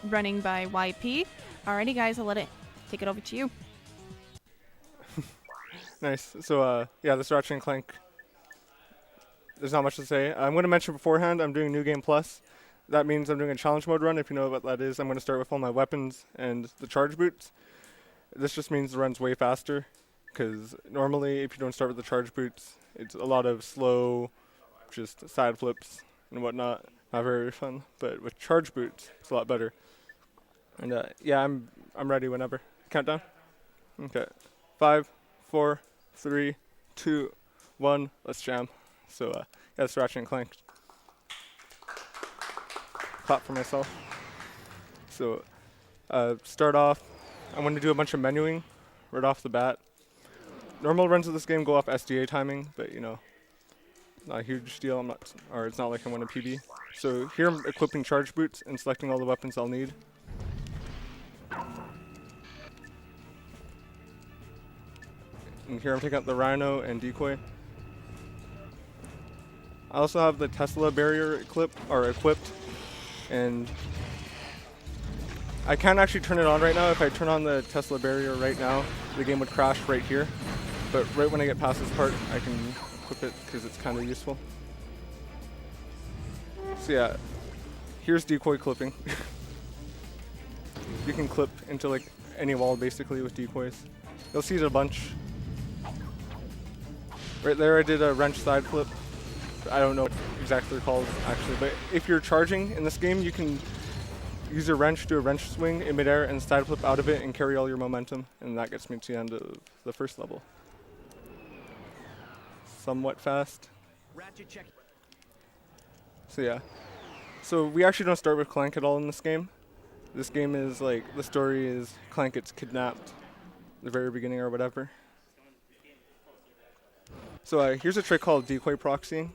running by YP. Alrighty, guys, I'll take it over to you. Nice. So, yeah, this Ratchet and Clank, there's not much to say. I'm going to mention beforehand, I'm doing New Game Plus. That means I'm doing a challenge mode run. If you know what that is, I'm going to start with all my weapons and the charge boots. This just means the run's way faster, because normally if you don't start with the charge boots, it's a lot of slow, just side flips and whatnot. Not very fun, but with charge boots, it's a lot better. And yeah, I'm ready whenever. Countdown. Okay, 5, 4, 3, 2, 1. Let's jam. So yeah, that's Ratchet and Clank. Clap for myself. So start off. I'm going to do a bunch of menuing right off the bat. Normal runs of this game go off SDA timing, but you know, not a huge deal. It's not like I want a PB. So here I'm equipping charge boots and selecting all the weapons I'll need. And here I'm taking out the Rhino and Decoy. I also have the Tesla barrier equipped, and I can't actually turn it on right now. If I turn on the Tesla barrier right now, the game would crash right here. But right when I get past this part, I can equip it because it's kind of useful. So yeah, here's decoy clipping. You can clip into like any wall basically with decoys. You'll see it a bunch. Right there I did a wrench side flip. I don't know exactly what they're called actually, but if you're charging in this game, you can use a wrench, do a wrench swing in midair and side flip out of it and carry all your momentum, and that gets me to the end of the first level. Somewhat fast. Ratchet check. So yeah. So we actually don't start with Clank at all in this game. This game is like, the story is Clank gets kidnapped at the very beginning or whatever. So here's a trick called decoy proxying,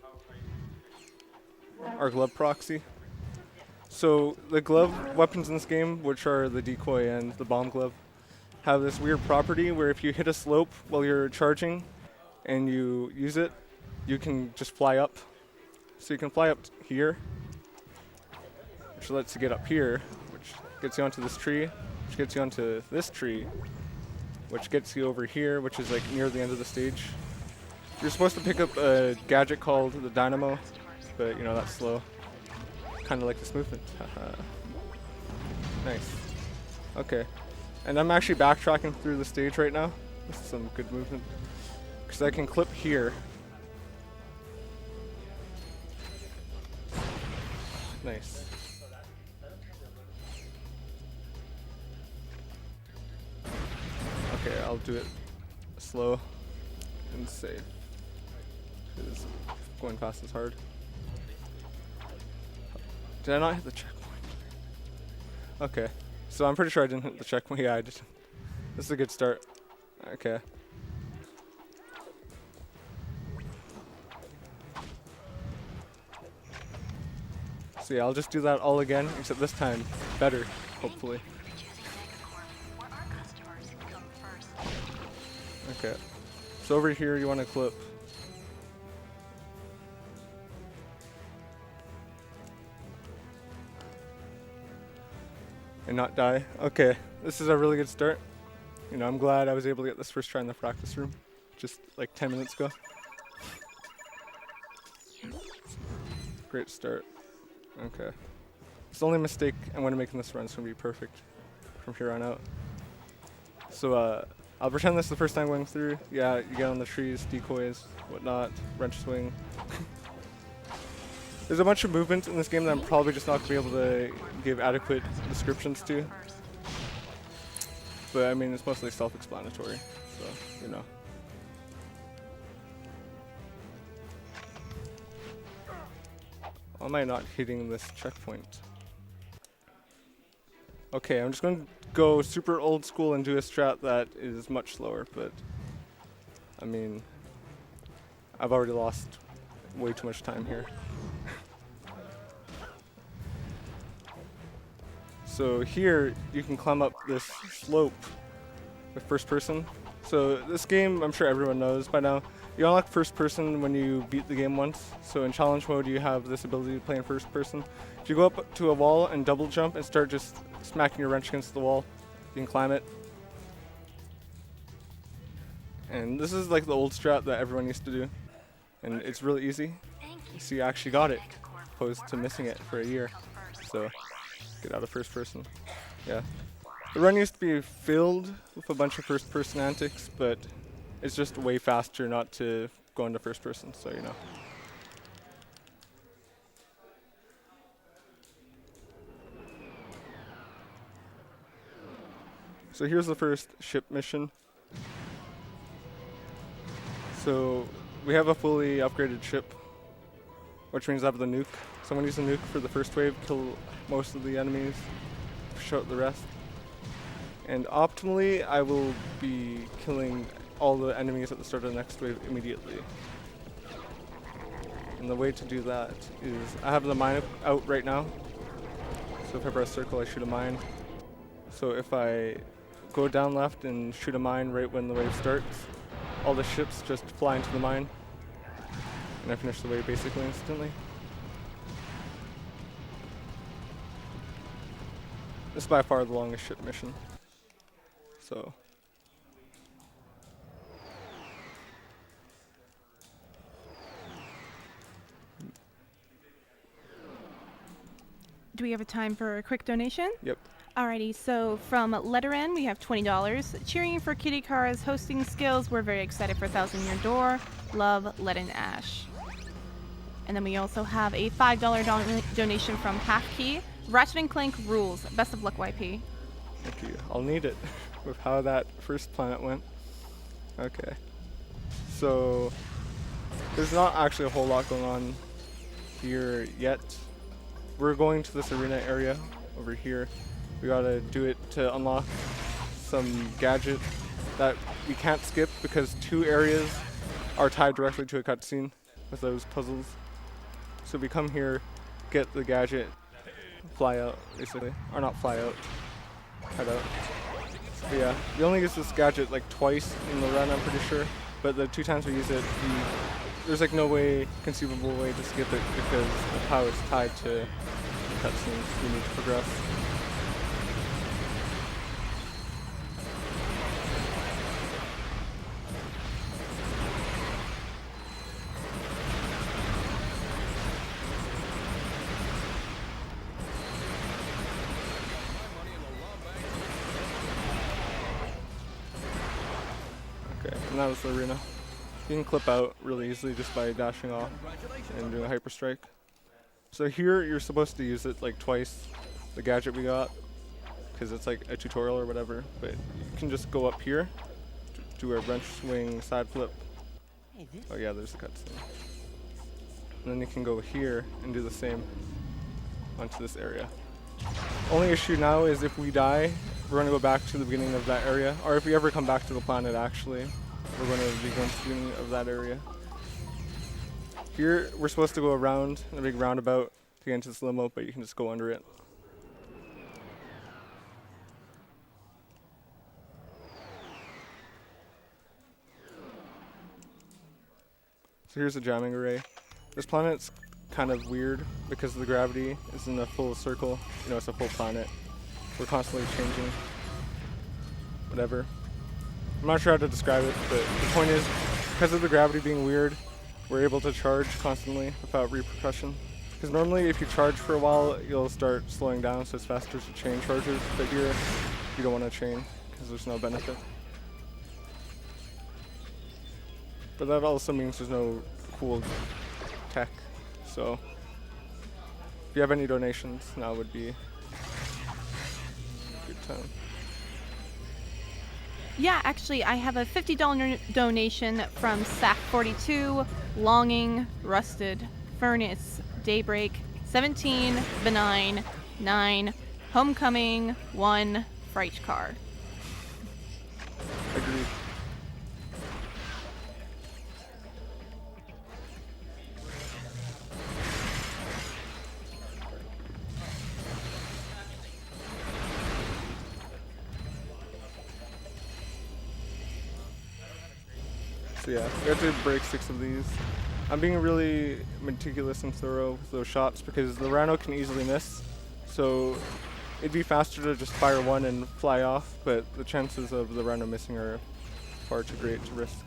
or glove proxy. So the glove weapons in this game, which are the decoy and the bomb glove, have this weird property where if you hit a slope while you're charging and you use it, you can just fly up. So you can fly up here, which lets you get up here, which gets you onto this tree, which gets you onto this tree, which gets you over here, which is like near the end of the stage. You're supposed to pick up a gadget called the dynamo, but you know, that's slow. Kind of like this movement. Nice. Okay. And I'm actually backtracking through the stage right now. This is some good movement. Because I can clip here. Nice. Okay, I'll do it slow and safe. Because going fast is hard. Did I not hit the checkpoint? Okay. So I'm pretty sure I didn't hit the checkpoint. Yeah, I did. This is a good start. Okay. So yeah, I'll just do that all again, except this time better, hopefully. Okay. So over here you want to clip. And not die. Okay, this is a really good start. You know, I'm glad I was able to get this first try in the practice room, just like 10 minutes ago. Great start. Okay. It's the only mistake I'm going to make in this run is going to be perfect from here on out. So I'll pretend this is the first time going through. Yeah, you get on the trees, decoys, whatnot, wrench swing. There's a bunch of movement in this game that I'm probably just not going to be able to give adequate descriptions to. But I mean, it's mostly self-explanatory, so, you know. Why am I not hitting this checkpoint? Okay, I'm just going to go super old school and do a strat that is much slower, but I mean, I've already lost way too much time here. So here, you can climb up this slope with first person. So this game, I'm sure everyone knows by now, You unlock first person when you beat the game once. So in challenge mode, you have this ability to play in first person. If you go up to a wall and double jump and start just smacking your wrench against the wall, you can climb it. And this is like the old strat that everyone used to do. And it's really easy. So you actually got it, opposed to missing it for a year. So get out of first person. Yeah. The run used to be filled with a bunch of first person antics, but it's just way faster not to go into first person, so you know. So here's the first ship mission. So we have a fully upgraded ship, which means I have the nuke. So I'm gonna use the nuke for the first wave, kill most of the enemies, push out the rest. And optimally, I will be killing all the enemies at the start of the next wave immediately. And the way to do that is, I have the mine out right now. So if I press circle, I shoot a mine. So if I go down left and shoot a mine right when the wave starts, all the ships just fly into the mine. And I finish the wave basically instantly. This is by far the longest ship mission. So Do we have a time for a quick donation? yep. Alrighty, so from Letter N, we have $20. Cheering for Kitty Cara's hosting skills. We're very excited for 1,000 Year Door. Love, Letten Ash. And then we also have a $5 donation from Half Key. Ratchet and Clank rules. Best of luck, YP. Thank you. I'll need it with how that first planet went. Okay. So there's not actually a whole lot going on here yet. We're going to this arena area over here. We gotta do it to unlock some gadget that we can't skip because 2 areas are tied directly to a cutscene with those puzzles. So we come here, get the gadget, fly out basically, or not fly out, head out. But yeah, we only use this gadget like twice in the run, I'm pretty sure. But the 2 times we use it, there's like no conceivable way to skip it because of how it's tied to cutscenes we need to progress. Okay, and that was the arena. You can clip out really easily just by dashing off and doing a hyper strike. So here you're supposed to use it like twice, the gadget we got, because it's like a tutorial or whatever, but you can just go up here, do a wrench swing side flip. Oh yeah, there's a cutscene. And then you can go here and do the same onto this area. Only issue now is if we die, we're going to go back to the beginning of that area, or if we ever come back to the planet actually, we're going to be going to the beginning of that area. Here, we're supposed to go around a big roundabout to get into this limo, but you can just go under it. So here's the jamming array. This planet's kind of weird because the gravity is in a full circle. You know, it's a full planet. We're constantly changing. Whatever. I'm not sure how to describe it, but the point is, because of the gravity being weird, we're able to charge constantly without repercussion. Because normally if you charge for a while, you'll start slowing down, so it's faster to chain charges. But here, you don't want to chain, because there's no benefit. But that also means there's no cool tech. So if you have any donations, now would be a good time. Yeah, actually, I have a $50 donation from Sack42, Longing, Rusted, Furnace, Daybreak, 17, Benign, 9, Homecoming, 1, Fright Car. Agreed. So yeah, we have to break 6 of these. I'm being really meticulous and thorough with those shots because the Rhino can easily miss. So it'd be faster to just fire one and fly off, but the chances of the Rhino missing are far too great to risk.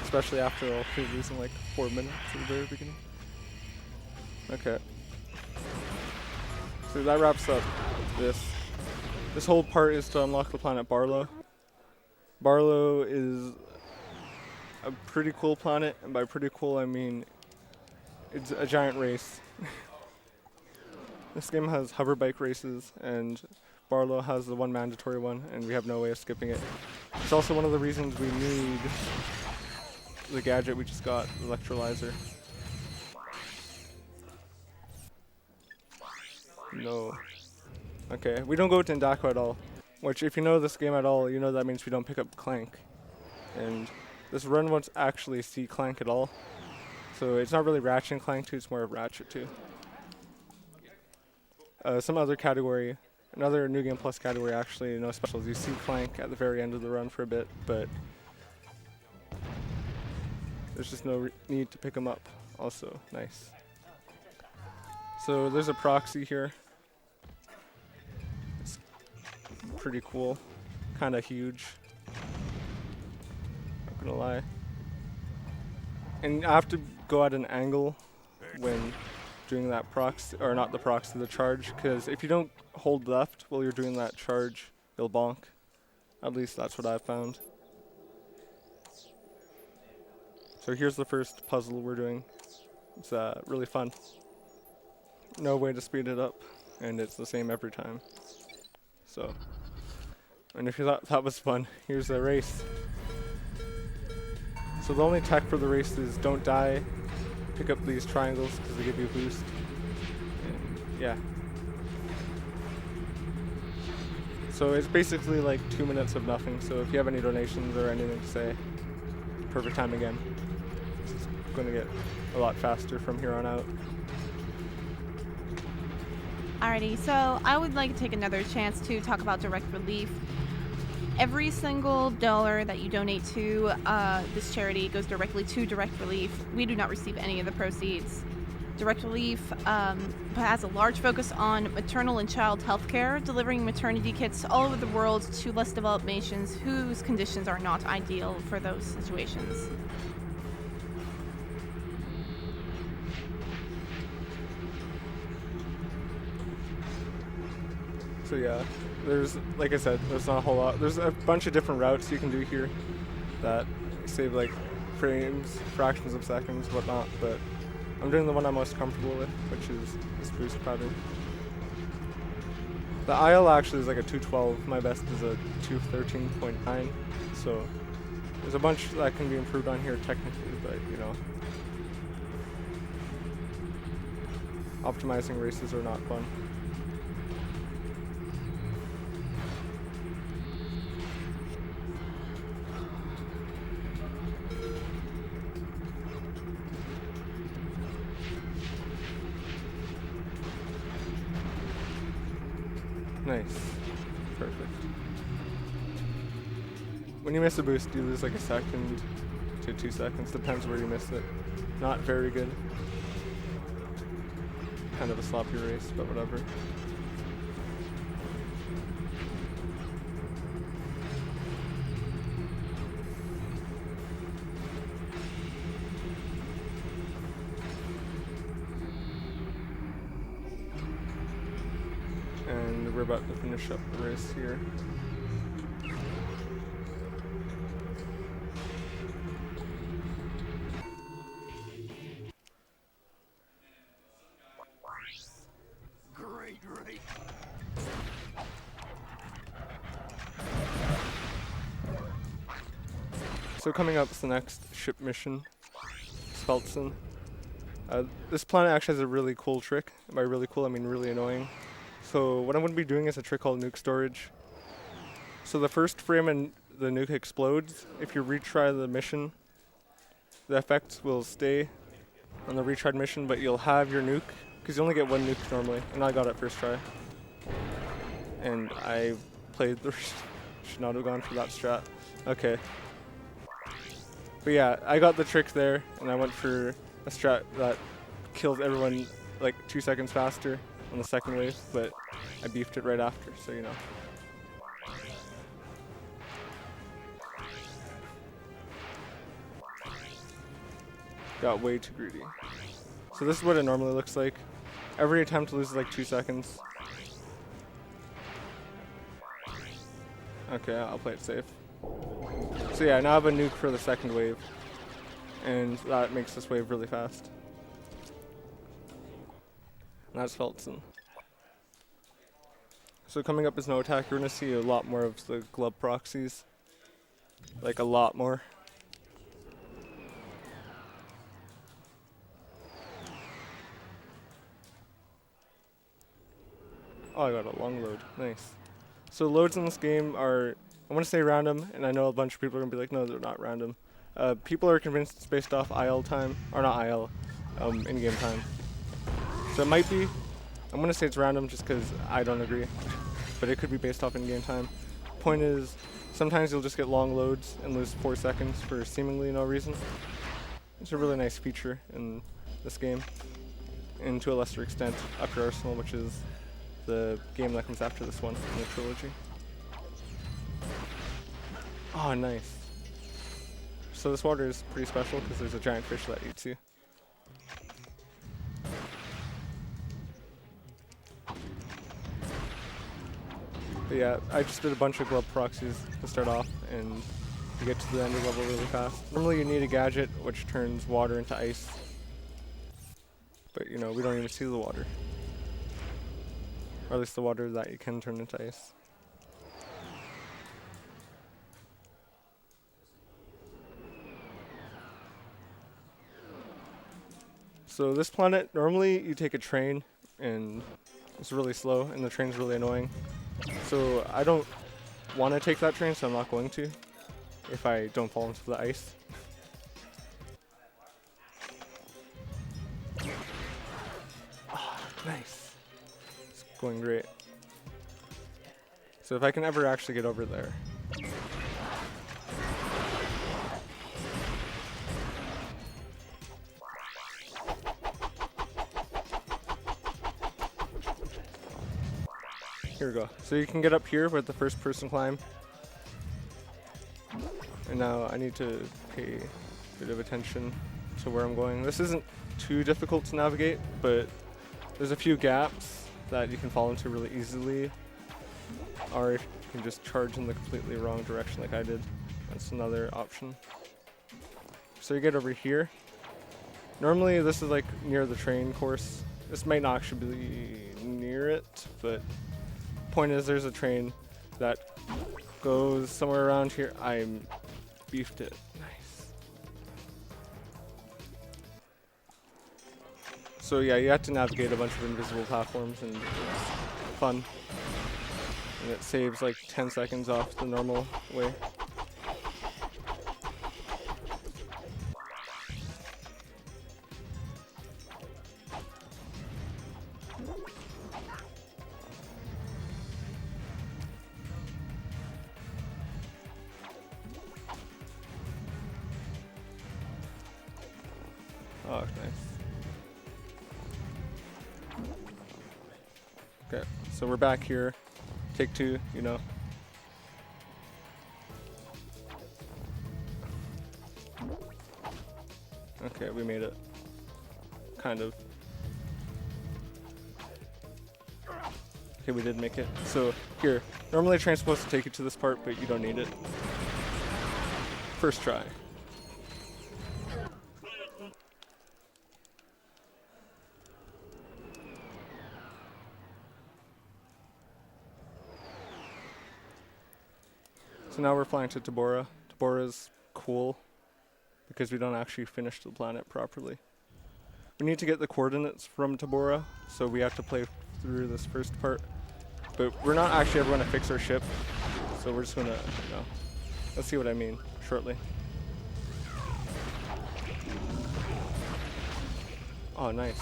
Especially after all three losing like 4 minutes at the very beginning. Okay. So that wraps up this. This whole part is to unlock the planet Barlow. Barlow is a pretty cool planet, and by pretty cool I mean it's a giant race. This game has hover bike races, and Barlow has the one mandatory one, and we have no way of skipping it. It's also one of the reasons we need the gadget we just got, the electrolyzer. No. Okay, we don't go to Indako at all. Which, if you know this game at all, you know that means we don't pick up Clank. And this run won't actually see Clank at all. So it's not really Ratchet and Clank 2, it's more of Ratchet 2. Some other category, another New Game Plus category actually, no specials. You see Clank at the very end of the run for a bit, but there's just no need to pick him up. Also, nice. So there's a proxy here. It's pretty cool, kind of huge. Not gonna lie. And I have to go at an angle when doing that proxy, or not the proxy, the charge, because if you don't hold left while you're doing that charge, you'll bonk. At least that's what I've found. So here's the first puzzle we're doing. It's really fun. No way to speed it up, and it's the same every time. So, and if you thought that was fun, here's a race. So the only tech for the race is don't die, pick up these triangles because they give you a boost, and yeah. So it's basically like 2 minutes of nothing, so if you have any donations or anything to say, perfect time again. It's going to get a lot faster from here on out. Alrighty, so I would like to take another chance to talk about direct relief. Every single dollar that you donate to this charity goes directly to direct relief. We do not receive any of the proceeds. Direct relief has a large focus on maternal and child health care, delivering maternity kits all over the world to less developed nations whose conditions are not ideal for those situations. So yeah, there's, like I said, there's not a whole lot. There's a bunch of different routes you can do here that save like frames, fractions of seconds, whatnot, but I'm doing the one I'm most comfortable with, which is this boost pattern. The IL actually is like a 212, my best is a 213.9, so there's a bunch that can be improved on here technically, but you know, optimizing races are not fun. Nice. Perfect. When you miss a boost, you lose like a second to 2 seconds. Depends where you miss it. Not very good. Kind of a sloppy race, but whatever. And we're about to finish up the race here. Great. So coming up is the next ship mission, Speltzen. This planet actually has a really cool trick. By really cool, I mean really annoying. So what I'm going to be doing is a trick called nuke storage. So the first frame and the nuke explodes. If you retry the mission, the effects will stay on the retried mission, but you'll have your nuke, because you only get one nuke normally, and I got it first try. And I played the should not have gone for that strat. Okay. But yeah, I got the trick there, and I went for a strat that kills everyone like 2 seconds faster on the second wave, but I beefed it right after, so you know. Got way too greedy. So this is what it normally looks like. Every attempt loses like 2 seconds. Okay, I'll play it safe. So yeah, now I have a nuke for the second wave, and that makes this wave really fast. And that's Felton. So coming up is no attack, you're going to see a lot more of the glove proxies. Like a lot more. Oh, I got a long load. Nice. So loads in this game are, I want to say random, and I know a bunch of people are going to be like, no, they're not random. People are convinced it's based off IL time, or not IL, in-game time. So it might be, I'm going to say it's random just because I don't agree, but it could be based off in-game time. Point is, sometimes you'll just get long loads and lose 4 seconds for seemingly no reason. It's a really nice feature in this game, and to a lesser extent, Upper Arsenal, which is the game that comes after this one in the trilogy. Oh, nice. So this water is pretty special because there's a giant fish that eats you. But yeah, I just did a bunch of glove proxies to start off, and you get to the end of the level really fast. Normally you need a gadget which turns water into ice, but you know, we don't even see the water. Or at least the water that you can turn into ice. So this planet, normally you take a train and it's really slow and the train's really annoying. So I don't want to take that train, so I'm not going to if I don't fall into the ice. Oh, nice. It's going great. So if I can ever actually get over there. Here we go. So you can get up here with the first person climb. And now I need to pay a bit of attention to where I'm going. This isn't too difficult to navigate, but there's a few gaps that you can fall into really easily. Or you can just charge in the completely wrong direction like I did. That's another option. So you get over here. Normally this is like near the train course. This might not actually be near it, but point is there's a train that goes somewhere around here. I beefed it. Nice. So yeah, you have to navigate a bunch of invisible platforms, and it's fun. And it saves like 10 seconds off the normal way. Oh, nice. Okay, so we're back here. Take two, you know. Okay, we made it. Kind of. Okay, we did make it. So, here. Normally a train's supposed to take you to this part, but you don't need it. First try. So now we're flying to Tabora. Tabora's cool because we don't actually finish the planet properly. We need to get the coordinates from Tabora, so we have to play through this first part. But we're not actually ever going to fix our ship, so we're just going to, you know, let's see what I mean shortly. Oh, nice.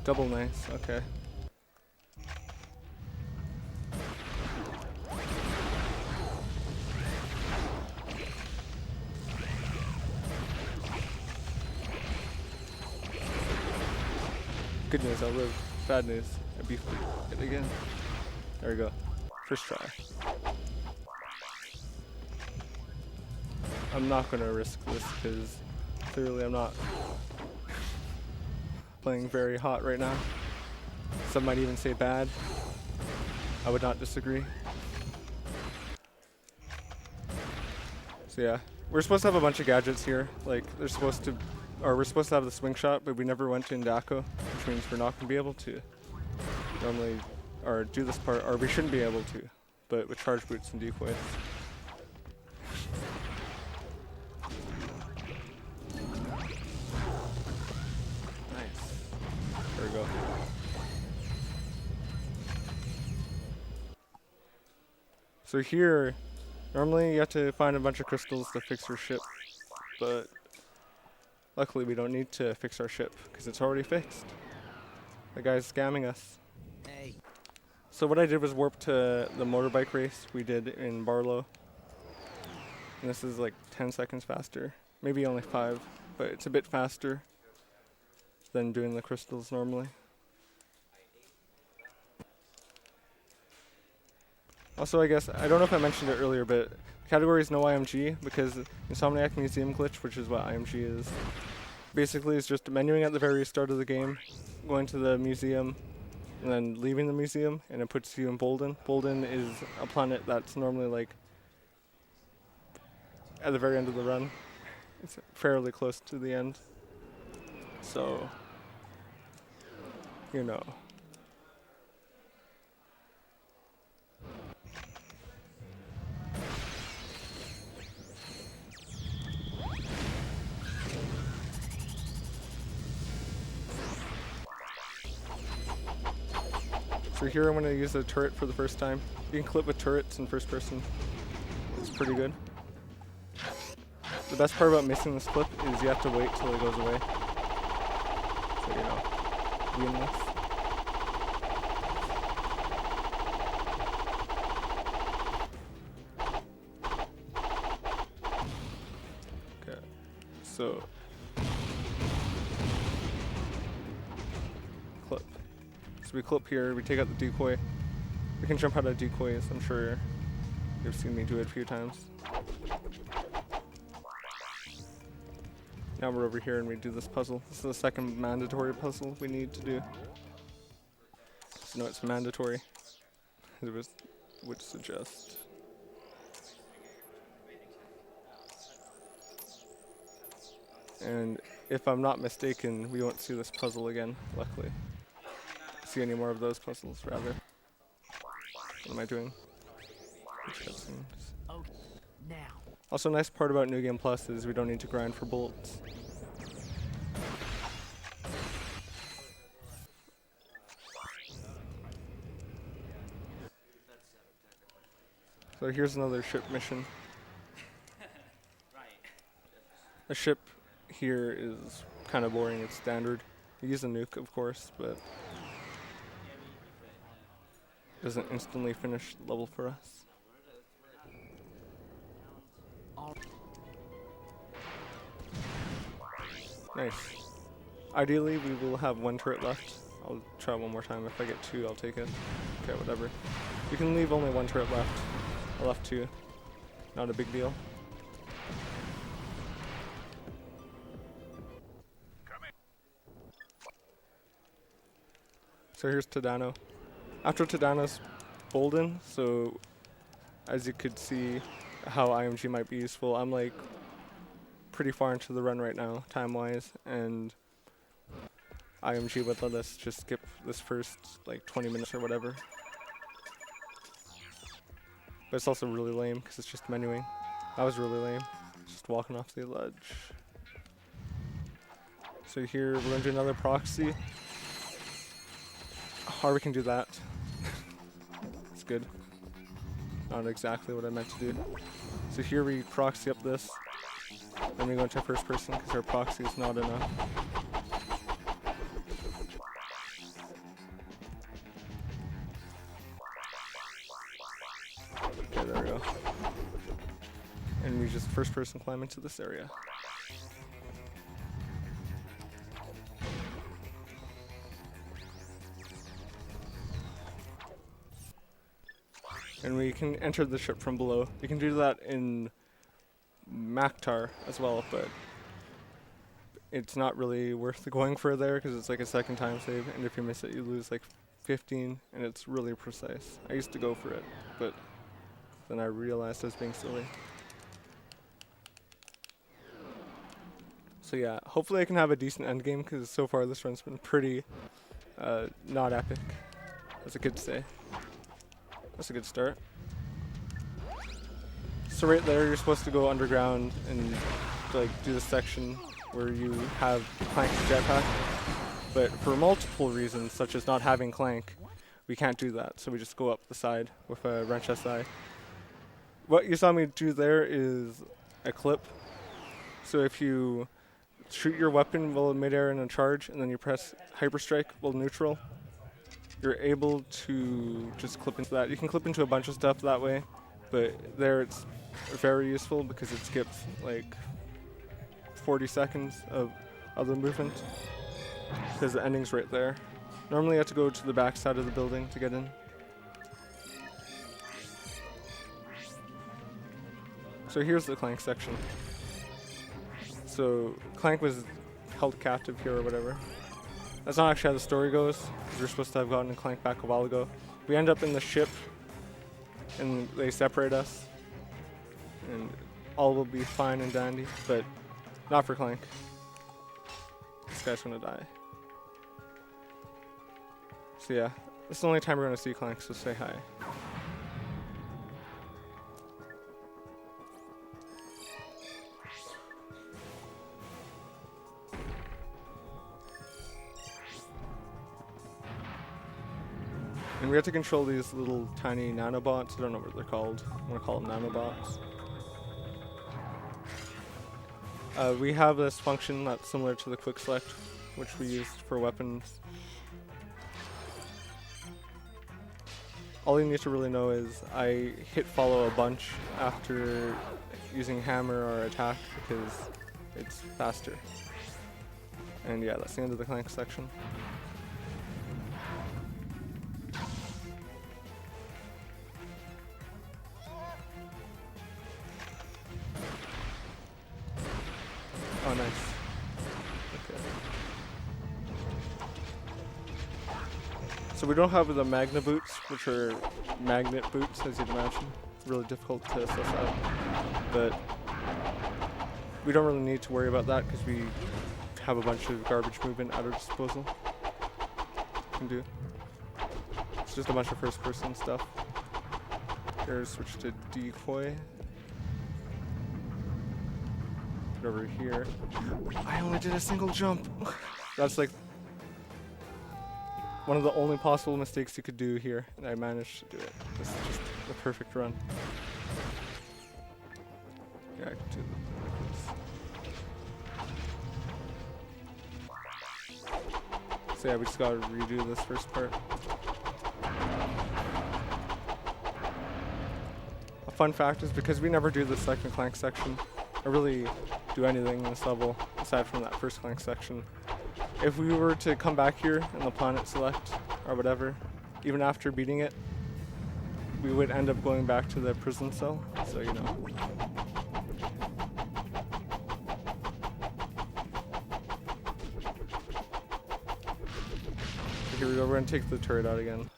Double nice, okay. Good news, I'll live. Bad news, I beefed it again. There we go. First try. I'm not gonna risk this because clearly I'm not playing very hot right now. Some might even say bad. I would not disagree. So yeah, we're supposed to have a bunch of gadgets here. Like we're supposed to have the swing shot, but we never went to Indako, which means we're not gonna be able to normally or do this part, or we shouldn't be able to, but with charge boots and decoys. Nice. There we go. So here, normally you have to find a bunch of crystals to fix your ship, but luckily we don't need to fix our ship because it's already fixed. The guy's scamming us. Hey. So what I did was warp to the motorbike race we did in Barlow. And this is like 10 seconds faster. Maybe only 5, but it's a bit faster than doing the crystals normally. Also, I guess, I don't know if I mentioned it earlier, but the category is no IMG because Insomniac Museum Glitch, which is what IMG is, basically is just menuing at the very start of the game, going to the museum, and then leaving the museum, and it puts you in Bolden. Bolden is a planet that's normally like at the very end of the run. It's fairly close to the end. So, you know. So here I'm going to use a turret for the first time. You can clip with turrets in first person. It's pretty good. The best part about missing this clip is you have to wait till it goes away. So you know, win this. Okay, so clip. So we clip here, we take out the decoy. We can jump out of decoys, I'm sure you've seen me do it a few times. Now we're over here and we do this puzzle. This is the second mandatory puzzle we need to do. So no, it's mandatory. It would suggest. And if I'm not mistaken, we won't see this puzzle again, luckily. See any more of those puzzles, rather. What am I doing? Oh, now. Also, a nice part about New Game Plus is we don't need to grind for bullets. So here's another ship mission. A ship here is kind of boring, it's standard. You use a nuke, of course, but doesn't instantly finish the level for us. Nice. Ideally, we will have one turret left. I'll try one more time. If I get 2, I'll take it. Okay, whatever. You can leave only one turret left. I left 2. Not a big deal. So here's Tadano. After Tadano's Bolden, so as you could see how IMG might be useful, I'm like pretty far into the run right now, time-wise, and IMG would let us just skip this first like 20 minutes or whatever. But it's also really lame because it's just menuing. That was really lame. Just walking off the ledge. So here we're going to do another proxy. Or we can do that. It's good. Not exactly what I meant to do. So here we proxy up this. Then we go into first person because our proxy is not enough. Okay, there we go. And we just first person climb into this area. And we can enter the ship from below. You can do that in Maktar as well, but it's not really worth going for there because it's like a second time save, and if you miss it you lose like 15, and it's really precise. I used to go for it, but then I realized I was being silly. So yeah, hopefully I can have a decent end game because so far this run's been pretty not epic. That's a good say. That's a good start. So right there, you're supposed to go underground and like do the section where you have Clank's jetpack. But for multiple reasons, such as not having Clank, we can't do that. So we just go up the side with a wrench SI. What you saw me do there is a clip. So if you shoot your weapon while in midair in a charge, and then you press hyperstrike while neutral, you're able to just clip into that. You can clip into a bunch of stuff that way, but there it's very useful because it skips like 40 seconds of other movement because the ending's right there. Normally you have to go to the back side of the building to get in. So here's the Clank section. So Clank was held captive here or whatever. That's not actually how the story goes, because we're supposed to have gotten Clank back a while ago. We end up in the ship, and they separate us, and all will be fine and dandy, but not for Clank. This guy's gonna die. So yeah, this is the only time we're gonna see Clank, so say hi. And we have to control these little tiny nanobots. I don't know what they're called. I'm gonna call them nanobots. We have this function that's similar to the quick select, which we used for weapons. All you need to really know is I hit follow a bunch after using hammer or attack because it's faster. And yeah, that's the end of the Clank section. Oh, nice. Okay. So we don't have the Magna boots, which are magnet boots, as you'd imagine. It's really difficult to suss out. But we don't really need to worry about that because we have a bunch of garbage movement at our disposal. Can do. It's just a bunch of first-person stuff. Here, switch to decoy. Over here. I only did a single jump. That's like one of the only possible mistakes you could do here, and I managed to do it. This is just the perfect run. Yeah, I can do this. So yeah, we just gotta redo this first part. A fun fact is because we never do the second Clank section, or really do anything in this level aside from that first Clank section. If we were to come back here and the planet select or whatever, even after beating it, we would end up going back to the prison cell, so you know. So here we go, we're gonna take the turret out again.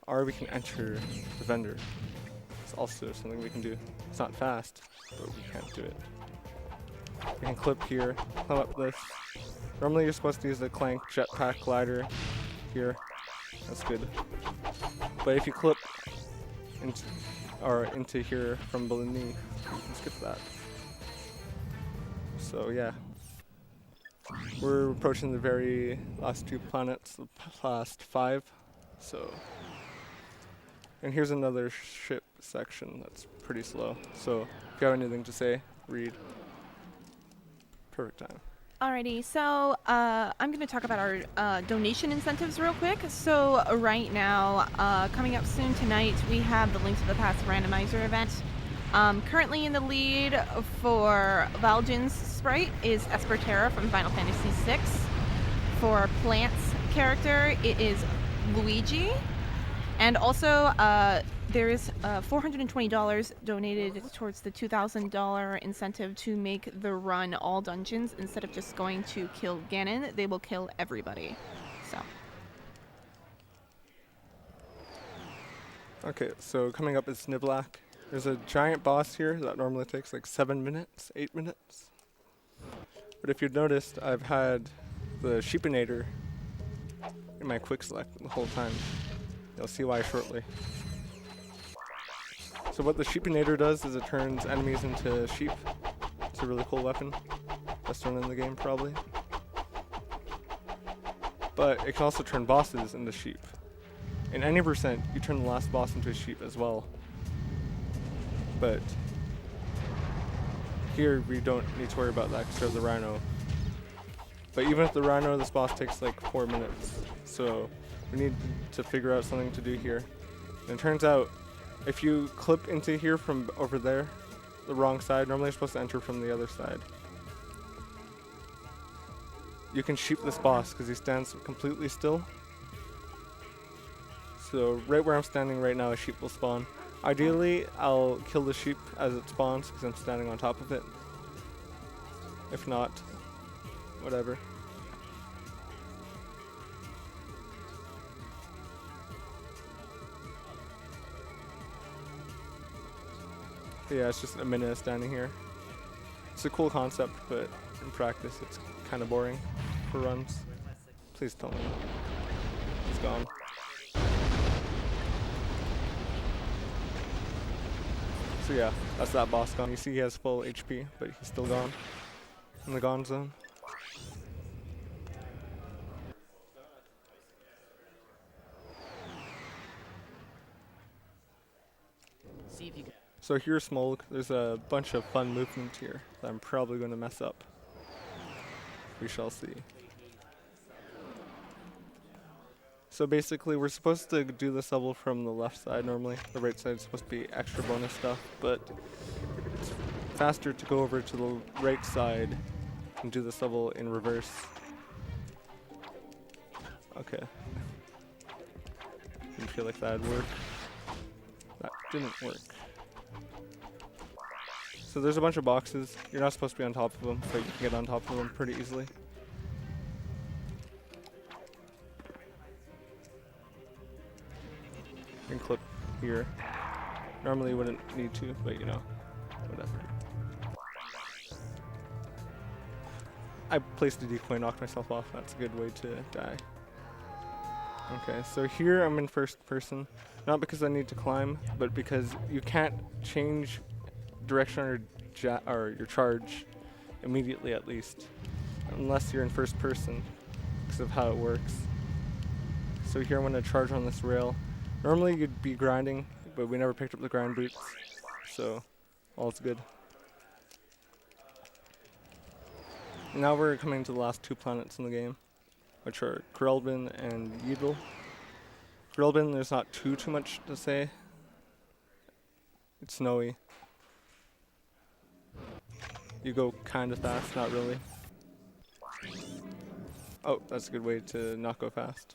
Or we can enter the vendor. It's also something we can do. It's not fast, but we can't do it. We can clip here, climb up this. Normally you're supposed to use the Clank jetpack glider here. That's good. But if you clip into here from beneath, you can skip that. So yeah. We're approaching the very last two planets, the last 5. So, and here's another ship section that's pretty slow. So if you have anything to say, read. Perfect time. Alrighty, so I'm going to talk about our donation incentives real quick. So right now, coming up soon tonight, we have the Link to the Past randomizer event. Currently in the lead for Valjin's sprite is Esperterra from Final Fantasy VI. For Plant's character, it is Luigi. And also, there is $420 donated towards the $2,000 incentive to make the run all dungeons. Instead of just going to kill Ganon, they will kill everybody. So. Okay, so coming up is Niblack. There's a giant boss here that normally takes like 7 minutes, 8 minutes. But if you've noticed, I've had the Sheepinator in my quick select the whole time. You'll see why shortly. So what the Sheepinator does is it turns enemies into sheep. It's a really cool weapon. Best one in the game, probably. But it can also turn bosses into sheep. In any percent, you turn the last boss into a sheep as well. But here we don't need to worry about that because there's the Rhino. But even with the Rhino, this boss takes like 4 minutes. So we need to figure out something to do here. And it turns out, if you clip into here from over there, the wrong side, normally you're supposed to enter from the other side. You can sheep this boss because he stands completely still. So right where I'm standing right now, a sheep will spawn. Ideally, I'll kill the sheep as it spawns because I'm standing on top of it. If not, whatever. Yeah, it's just a minute of standing here. It's a cool concept, but in practice it's kind of boring for runs. Please tell me. He's gone. So yeah, that's that boss gone. You see he has full HP, but he's still gone. In the gone zone. See if you can. So here's Smolg. There's a bunch of fun movement here that I'm probably going to mess up. We shall see. So basically, we're supposed to do this level from the left side normally. The right side is supposed to be extra bonus stuff, but it's faster to go over to the right side and do this level in reverse. Okay. Didn't feel like that'd work. That didn't work. So there's a bunch of boxes. You're not supposed to be on top of them, but you can get on top of them pretty easily. You can clip here. Normally you wouldn't need to, but you know, whatever. I placed a decoy, knocked myself off. That's a good way to die. Okay, so here I'm in first person. Not because I need to climb, but because you can't change direction or your charge immediately, at least, unless you're in first person because of how it works. So here I'm going to charge on this rail. Normally you'd be grinding, but we never picked up the grind boots, so all's good. Now we're coming to the last two planets in the game, which are Krelbin and Yeedle. Krelbin, there's not too much to say. It's snowy. You go kind of fast, not really. Oh, that's a good way to not go fast.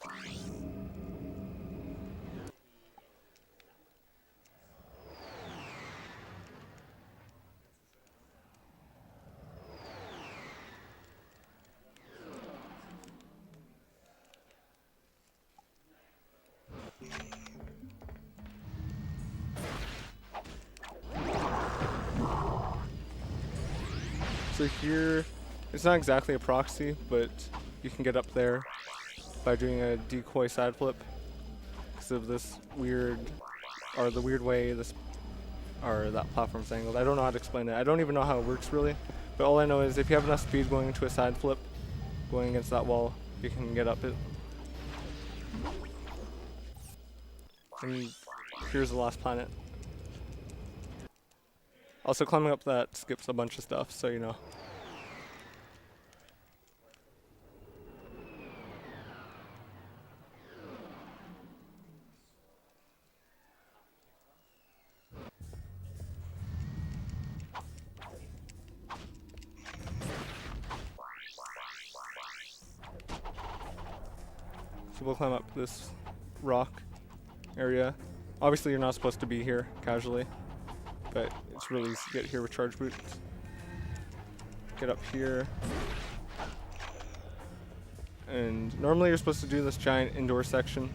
So here, it's not exactly a proxy, but you can get up there by doing a decoy side flip because of this weird, or the weird way this, or that platform's angled. I don't know how to explain it. I don't even know how it works really, but all I know is if you have enough speed going into a side flip, going against that wall, you can get up it. And here's the last planet. Also, climbing up that skips a bunch of stuff, so you know. So we'll climb up this rock area. Obviously you're not supposed to be here casually, but it's really easy to get here with charge boots. Get up here. And normally you're supposed to do this giant indoor section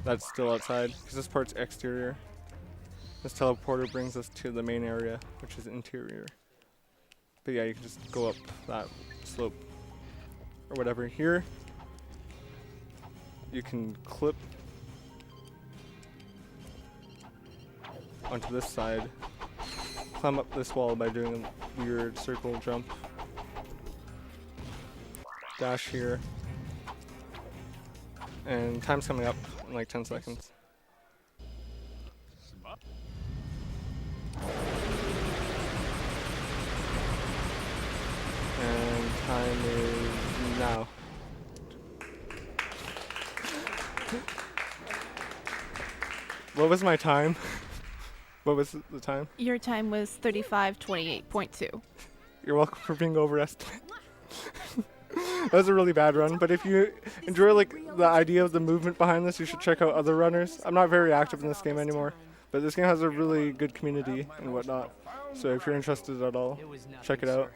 that's still outside, because this part's exterior. This teleporter brings us to the main area, which is interior. But yeah, you can just go up that slope or whatever. Here, you can clip onto this side, climb up this wall by doing a weird circle jump. Dash here. And time's coming up in like 10 seconds. And time is now. What was my time? What was the time? Your time was 35:28.2. You're welcome for being overestimated. That was a really bad run, but if you enjoy like the idea of the movement behind this, you should check out other runners. I'm not very active in this game anymore, but this game has a really good community and whatnot. So if you're interested at all, check it out.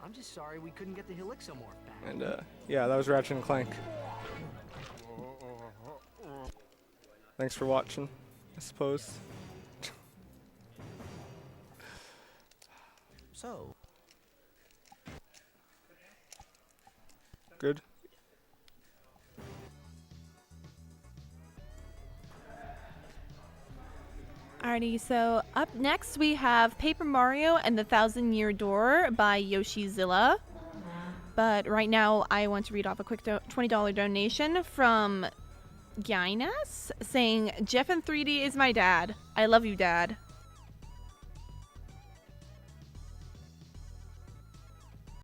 I'm just sorry we couldn't get the Helixomorph back. And yeah, that was Ratchet and Clank. Thanks for watching, I suppose. So, Good. Alrighty, so up next we have Paper Mario and the Thousand-Year Door by Yoshizilla. But right now I want to read off a quick $20 donation from Gainas saying, Jeff in 3D is my dad. I love you, Dad.